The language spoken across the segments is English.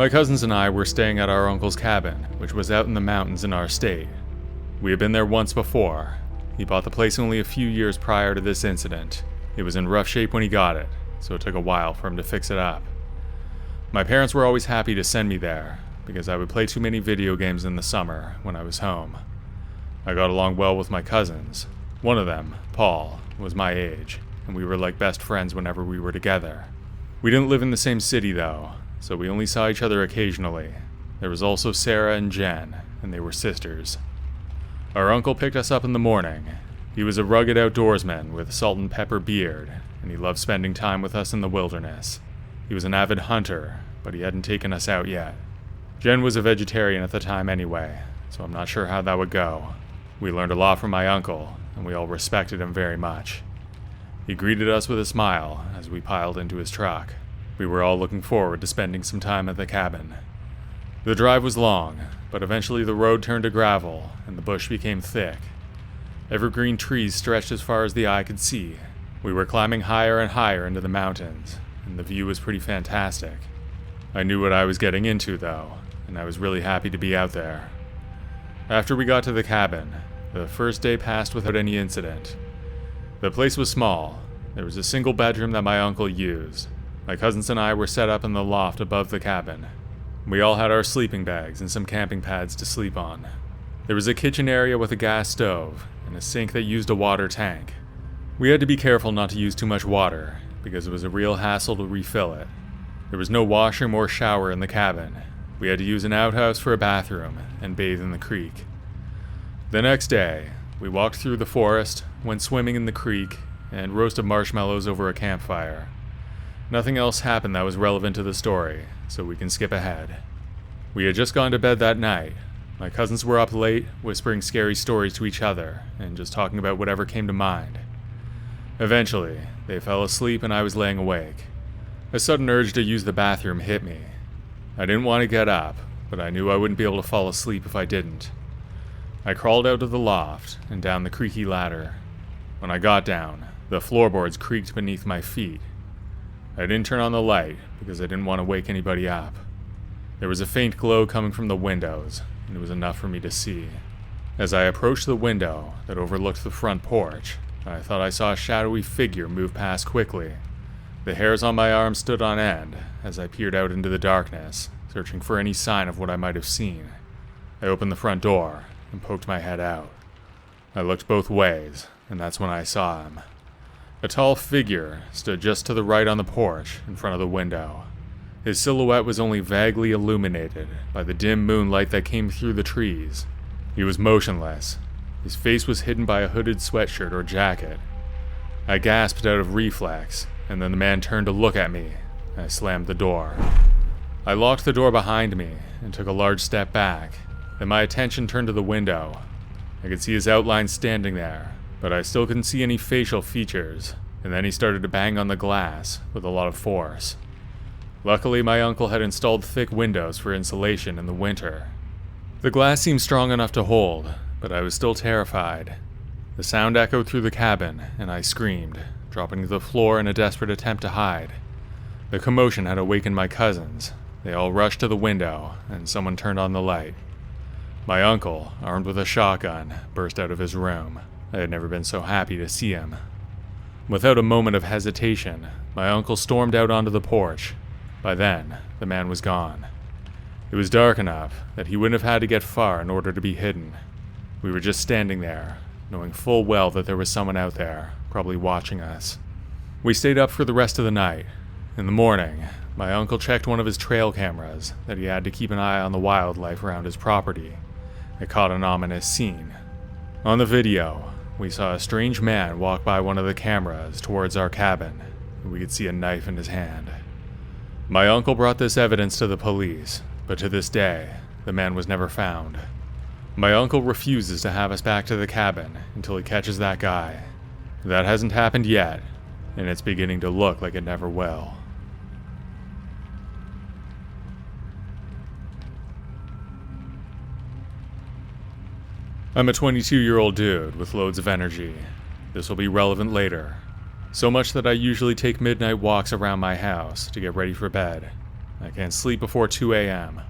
My cousins and I were staying at our uncle's cabin, which was out in the mountains in our state. We had been there once before. He bought the place only a few years prior to this incident. It was in rough shape when he got it, so it took a while for him to fix it up. My parents were always happy to send me there, because I would play too many video games in the summer when I was home. I got along well with my cousins. One of them, Paul, was my age, and we were like best friends whenever we were together. We didn't live in the same city though, so we only saw each other occasionally. There was also Sarah and Jen, and they were sisters. Our uncle picked us up in the morning. He was a rugged outdoorsman with a salt and pepper beard, and he loved spending time with us in the wilderness. He was an avid hunter, but he hadn't taken us out yet. Jen was a vegetarian at the time anyway, so I'm not sure how that would go. We learned a lot from my uncle, and we all respected him very much. He greeted us with a smile as we piled into his truck. We were all looking forward to spending some time at the cabin. The drive was long, but eventually the road turned to gravel, and the bush became thick. Evergreen trees stretched as far as the eye could see. We were climbing higher and higher into the mountains, and the view was pretty fantastic. I knew what I was getting into, though, and I was really happy to be out there. After we got to the cabin, the first day passed without any incident. The place was small. There was a single bedroom that my uncle used. My cousins and I were set up in the loft above the cabin. We all had our sleeping bags and some camping pads to sleep on. There was a kitchen area with a gas stove and a sink that used a water tank. We had to be careful not to use too much water, because it was a real hassle to refill it. There was no washroom or shower in the cabin. We had to use an outhouse for a bathroom and bathe in the creek. The next day, we walked through the forest, went swimming in the creek, and roasted marshmallows over a campfire. Nothing else happened that was relevant to the story, so we can skip ahead. We had just gone to bed that night. My cousins were up late, whispering scary stories to each other, and just talking about whatever came to mind. Eventually, they fell asleep and I was laying awake. A sudden urge to use the bathroom hit me. I didn't want to get up, but I knew I wouldn't be able to fall asleep if I didn't. I crawled out of the loft and down the creaky ladder. When I got down, the floorboards creaked beneath my feet. I didn't turn on the light because I didn't want to wake anybody up. There was a faint glow coming from the windows, and it was enough for me to see. As I approached the window that overlooked the front porch, I thought I saw a shadowy figure move past quickly. The hairs on my arms stood on end as I peered out into the darkness, searching for any sign of what I might have seen. I opened the front door and poked my head out. I looked both ways, and that's when I saw him. A tall figure stood just to the right on the porch in front of the window. His silhouette was only vaguely illuminated by the dim moonlight that came through the trees. He was motionless. His face was hidden by a hooded sweatshirt or jacket. I gasped out of reflex, and then the man turned to look at me. I slammed the door. I locked the door behind me and took a large step back. Then my attention turned to the window. I could see his outline standing there, but I still couldn't see any facial features, and then he started to bang on the glass with a lot of force. Luckily, my uncle had installed thick windows for insulation in the winter. The glass seemed strong enough to hold, but I was still terrified. The sound echoed through the cabin, and I screamed, dropping to the floor in a desperate attempt to hide. The commotion had awakened my cousins. They all rushed to the window, and someone turned on the light. My uncle, armed with a shotgun, burst out of his room. I had never been so happy to see him. Without a moment of hesitation, my uncle stormed out onto the porch. By then, the man was gone. It was dark enough that he wouldn't have had to get far in order to be hidden. We were just standing there, knowing full well that there was someone out there, probably watching us. We stayed up for the rest of the night. In the morning, my uncle checked one of his trail cameras that he had to keep an eye on the wildlife around his property. It caught an ominous scene. On the video, we saw a strange man walk by one of the cameras towards our cabin, and we could see a knife in his hand. My uncle brought this evidence to the police, but to this day, the man was never found. My uncle refuses to have us back to the cabin until he catches that guy. That hasn't happened yet, and it's beginning to look like it never will. I'm a 22-year-old dude with loads of energy. This will be relevant later. So much that I usually take midnight walks around my house to get ready for bed. I can't sleep before 2 a.m.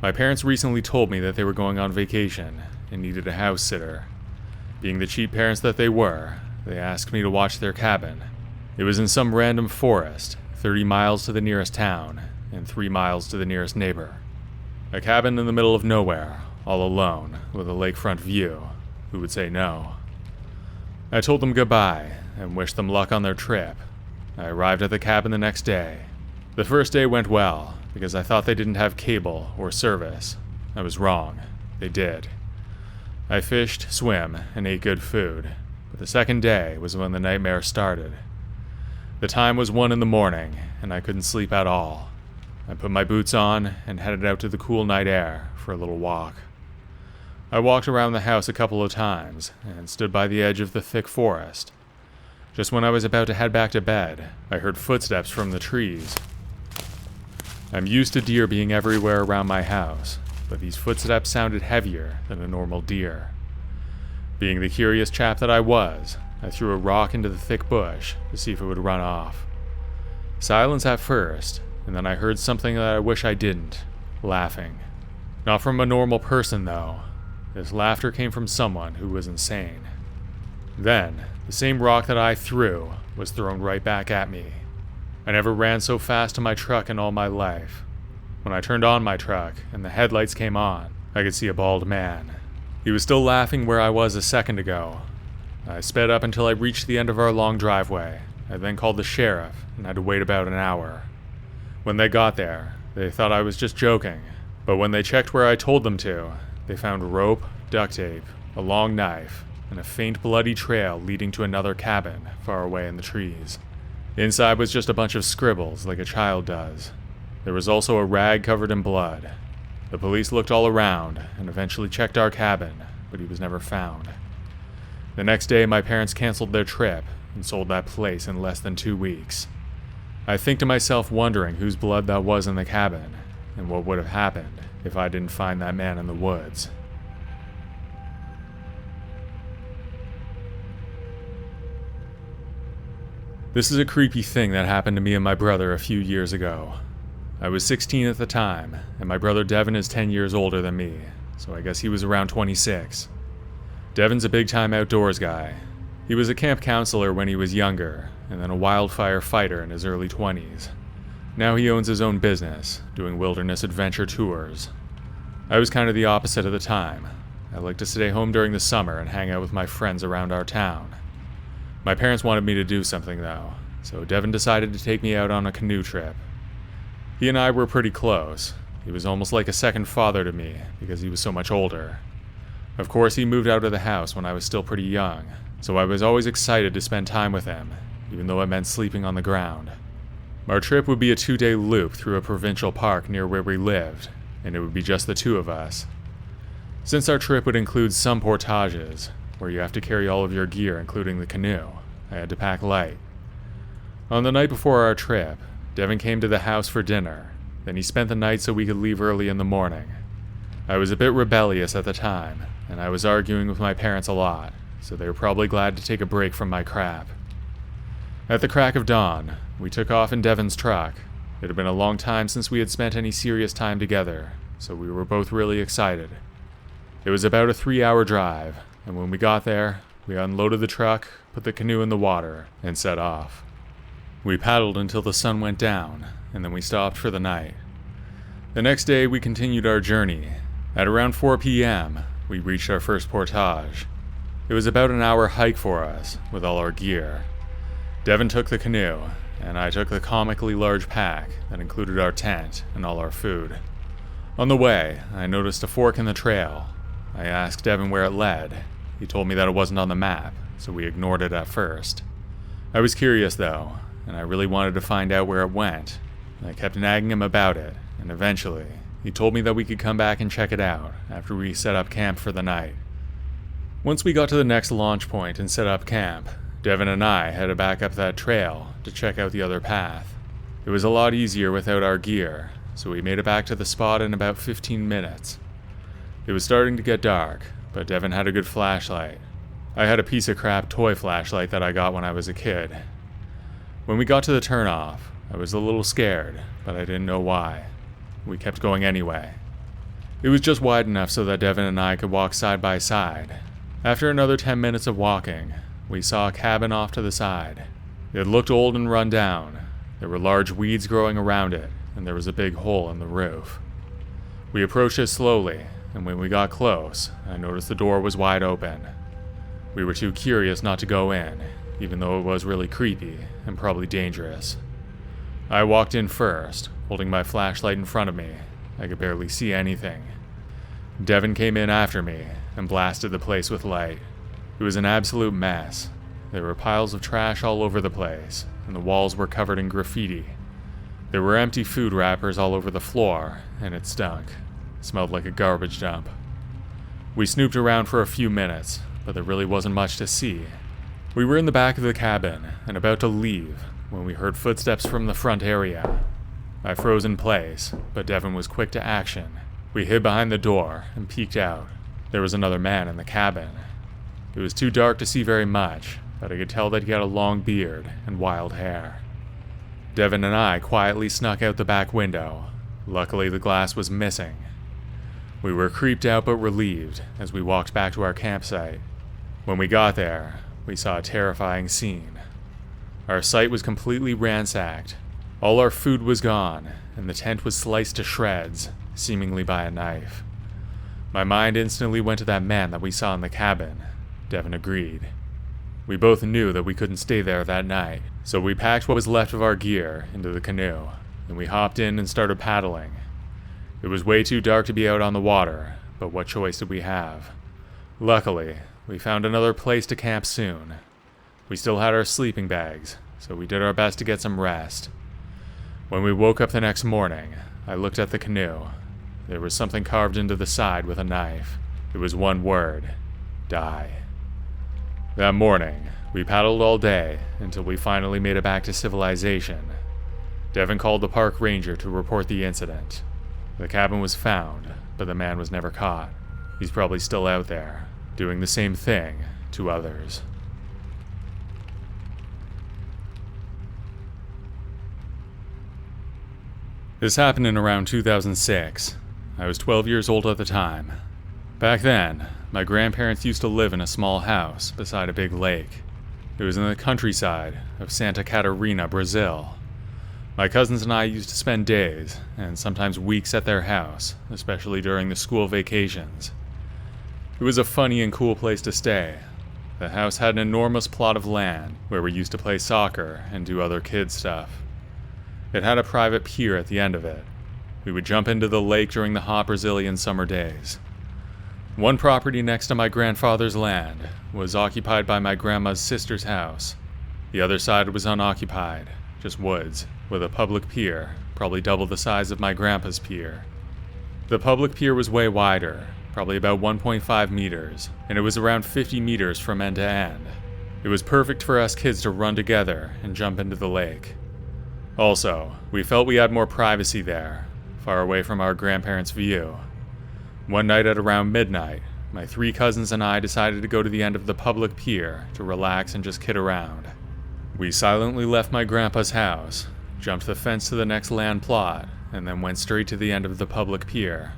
My parents recently told me that they were going on vacation and needed a house sitter. Being the cheap parents that they were, they asked me to watch their cabin. It was in some random forest, 30 miles to the nearest town and 3 miles to the nearest neighbor. A cabin in the middle of nowhere, all alone, with a lakefront view. Who would say no? I told them goodbye and wished them luck on their trip. I arrived at the cabin the next day. The first day went well, because I thought they didn't have cable or service. I was wrong. They did. I fished, swam, and ate good food. But the second day was when the nightmare started. The time was 1 in the morning, and I couldn't sleep at all. I put my boots on and headed out to the cool night air for a little walk. I walked around the house a couple of times and stood by the edge of the thick forest. Just when I was about to head back to bed, I heard footsteps from the trees. I'm used to deer being everywhere around my house, but these footsteps sounded heavier than a normal deer. Being the curious chap that I was, I threw a rock into the thick bush to see if it would run off. Silence at first, and then I heard something that I wish I didn't, laughing. Not from a normal person, though. This laughter came from someone who was insane. Then, the same rock that I threw was thrown right back at me. I never ran so fast to my truck in all my life. When I turned on my truck and the headlights came on, I could see a bald man. He was still laughing where I was a second ago. I sped up until I reached the end of our long driveway. I then called the sheriff and had to wait about an hour. When they got there, they thought I was just joking, but when they checked where I told them to, they found rope, duct tape, a long knife, and a faint bloody trail leading to another cabin far away in the trees. Inside was just a bunch of scribbles like a child does. There was also a rag covered in blood. The police looked all around and eventually checked our cabin, but he was never found. The next day, my parents canceled their trip and sold that place in less than 2 weeks. I think to myself wondering whose blood that was in the cabin, and what would have happened if I didn't find that man in the woods. This is a creepy thing that happened to me and my brother a few years ago. I was 16 at the time, and my brother Devin is 10 years older than me, so I guess he was around 26. Devin's a big-time outdoors guy. He was a camp counselor when he was younger, and then a wildfire fighter in his early 20s. Now he owns his own business, doing wilderness adventure tours. I was kind of the opposite at the time. I liked to stay home during the summer and hang out with my friends around our town. My parents wanted me to do something though, so Devin decided to take me out on a canoe trip. He and I were pretty close. He was almost like a second father to me because he was so much older. Of course, he moved out of the house when I was still pretty young, so I was always excited to spend time with him, even though it meant sleeping on the ground. Our trip would be a 2-day loop through a provincial park near where we lived, and it would be just the two of us. Since our trip would include some portages, where you have to carry all of your gear including the canoe, I had to pack light. On the night before our trip, Devin came to the house for dinner, then he spent the night so we could leave early in the morning. I was a bit rebellious at the time, and I was arguing with my parents a lot, so they were probably glad to take a break from my crap. At the crack of dawn, we took off in Devin's truck. It had been a long time since we had spent any serious time together, so we were both really excited. It was about a 3-hour drive, and when we got there, we unloaded the truck, put the canoe in the water, and set off. We paddled until the sun went down, and then we stopped for the night. The next day, we continued our journey. At around 4 p.m., we reached our first portage. It was about an hour hike for us, with all our gear. Devin took the canoe, and I took the comically large pack that included our tent and all our food. On the way, I noticed a fork in the trail. I asked Devin where it led. He told me that it wasn't on the map, so we ignored it at first. I was curious though, and I really wanted to find out where it went. I kept nagging him about it, and eventually, he told me that we could come back and check it out after we set up camp for the night. Once we got to the next launch point and set up camp, Devin and I headed back up that trail to check out the other path. It was a lot easier without our gear, so we made it back to the spot in about 15 minutes. It was starting to get dark, but Devin had a good flashlight. I had a piece of crap toy flashlight that I got when I was a kid. When we got to the turnoff, I was a little scared, but I didn't know why. We kept going anyway. It was just wide enough so that Devin and I could walk side by side. After another 10 minutes of walking, we saw a cabin off to the side. It looked old and run down. There were large weeds growing around it, and there was a big hole in the roof. We approached it slowly, and when we got close, I noticed the door was wide open. We were too curious not to go in, even though it was really creepy and probably dangerous. I walked in first, holding my flashlight in front of me. I could barely see anything. Devin came in after me and blasted the place with light. It was an absolute mess. There were piles of trash all over the place, and the walls were covered in graffiti. There were empty food wrappers all over the floor, and it stunk. It smelled like a garbage dump. We snooped around for a few minutes, but there really wasn't much to see. We were in the back of the cabin and about to leave when we heard footsteps from the front area. I froze in place, but Devin was quick to action. We hid behind the door and peeked out. There was another man in the cabin. It was too dark to see very much, but I could tell that he had a long beard and wild hair. Devin and I quietly snuck out the back window. Luckily, the glass was missing. We were creeped out but relieved as we walked back to our campsite. When we got there, we saw a terrifying scene. Our site was completely ransacked. All our food was gone, and the tent was sliced to shreds, seemingly by a knife. My mind instantly went to that man that we saw in the cabin. Devin agreed. We both knew that we couldn't stay there that night, so we packed what was left of our gear into the canoe, and we hopped in and started paddling. It was way too dark to be out on the water, but what choice did we have? Luckily, we found another place to camp soon. We still had our sleeping bags, so we did our best to get some rest. When we woke up the next morning, I looked at the canoe. There was something carved into the side with a knife. It was one word: die. That morning, we paddled all day until we finally made it back to civilization. Devin called the park ranger to report the incident. The cabin was found, but the man was never caught. He's probably still out there, doing the same thing to others. This happened in around 2006. I was 12 years old at the time. Back then, my grandparents used to live in a small house beside a big lake. It was in the countryside of Santa Catarina, Brazil. My cousins and I used to spend days, and sometimes weeks at their house, especially during the school vacations. It was a funny and cool place to stay. The house had an enormous plot of land where we used to play soccer and do other kid stuff. It had a private pier at the end of it. We would jump into the lake during the hot Brazilian summer days. One property next to my grandfather's land was occupied by my grandma's sister's house. The other side was unoccupied, just woods, with a public pier, probably double the size of my grandpa's pier. The public pier was way wider, probably about 1.5 meters, and it was around 50 meters from end to end. It was perfect for us kids to run together and jump into the lake. Also, we felt we had more privacy there, far away from our grandparents' view. One night at around midnight, my 3 cousins and I decided to go to the end of the public pier to relax and just kid around. We silently left my grandpa's house, jumped the fence to the next land plot, and then went straight to the end of the public pier.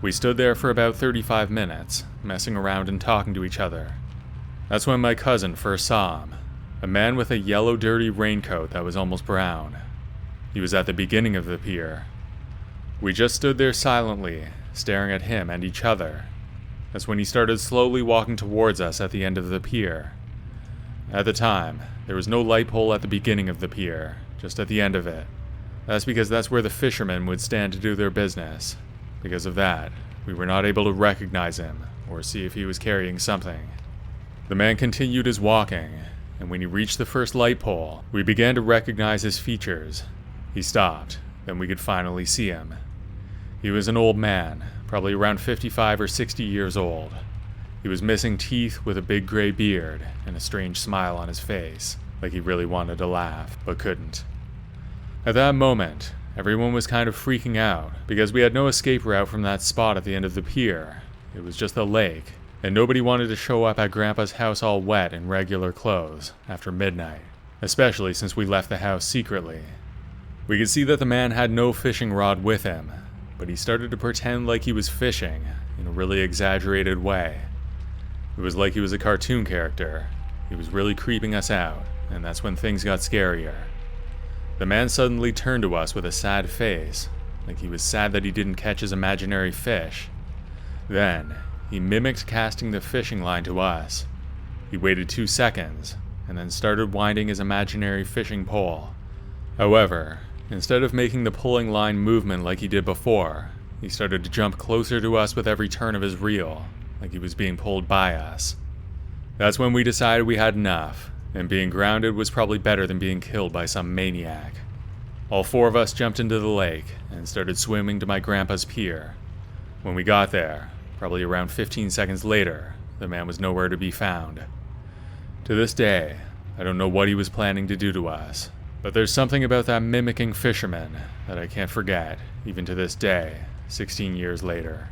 We stood there for about 35 minutes, messing around and talking to each other. That's when my cousin first saw him. A man with a yellow dirty raincoat that was almost brown. He was at the beginning of the pier. We just stood there silently, staring at him and each other. That's when he started slowly walking towards us at the end of the pier. At the time, there was no light pole at the beginning of the pier, just at the end of it. That's because that's where the fishermen would stand to do their business. Because of that, we were not able to recognize him or see if he was carrying something. The man continued his walking, and when he reached the first light pole, we began to recognize his features. He stopped, then we could finally see him. He was an old man, probably around 55 or 60 years old. He was missing teeth with a big gray beard and a strange smile on his face, like he really wanted to laugh, but couldn't. At that moment, everyone was kind of freaking out, because we had no escape route from that spot at the end of the pier. It was just a lake, and nobody wanted to show up at Grandpa's house all wet in regular clothes after midnight, especially since we left the house secretly. We could see that the man had no fishing rod with him, but he started to pretend like he was fishing in a really exaggerated way. It was like he was a cartoon character. He was really creeping us out, and that's when things got scarier. The man suddenly turned to us with a sad face, like he was sad that he didn't catch his imaginary fish. Then, he mimicked casting the fishing line to us. He waited 2 seconds, and then started winding his imaginary fishing pole. However, instead of making the pulling line movement like he did before, he started to jump closer to us with every turn of his reel, like he was being pulled by us. That's when we decided we had enough, and being grounded was probably better than being killed by some maniac. All 4 of us jumped into the lake and started swimming to my grandpa's pier. When we got there, probably around 15 seconds later, the man was nowhere to be found. To this day, I don't know what he was planning to do to us, but there's something about that mimicking fisherman that I can't forget, even to this day, 16 years later.